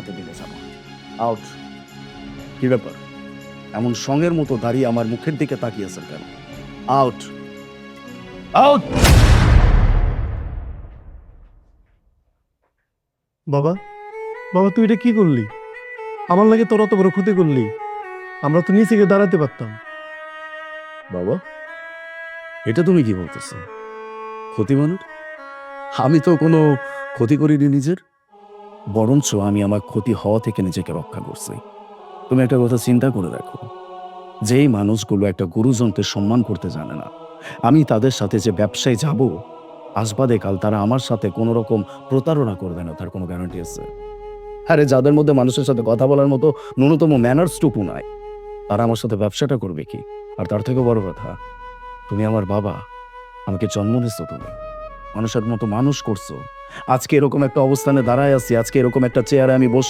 সাথে মিলে যাবো। আউট। কি ব্যাপার, এমন সঙ্গের মতো দাঁড়িয়ে আমার মুখের দিকে তাকিয়েছেন কেন? Out, out. বাবা, বাবা তুই এটা কি করলি? আমার লাগে তোর অত বড় ক্ষতি করলি। আমরা তো নিচে গিয়ে দাঁড়াতে পারতাম। বাবা, এটা তুমি কি বলতেছো? ক্ষতি মানে? আমি তো কোনো ক্ষতি করিনি নিজের, বরঞ্চ আমি আমার ক্ষতি হওয়া থেকে নিজেকে রক্ষা করছি। তুমি একটা কথা চিন্তা করে দেখো, যেই মানুষগুলো একটা গুরুজনকে সম্মান করতে জানে না, আমি তাদের সাথে যে ব্যবসায় যাব, আসবাদে কাল তারা আমার সাথে কোনো রকম প্রতারণা করবে না, তার কোনো গ্যারান্টি আছে? আরে যাদের মধ্যে মানুষের সাথে কথা বলার মতো ন্যূনতম ম্যানার্সটুকু নাই, তারা আমার সাথে ব্যবসাটা করবে কি? আর তার থেকে বড় কথা, তুমি আমার বাবা, আমাকে জন্ম দিচ্ছ, তুমি মানুষের মতো মানুষ করছো, আজকে এরকম একটা অবস্থানে দাঁড়ায় আছি, আজকে এরকম একটা চেয়ারে আমি বসে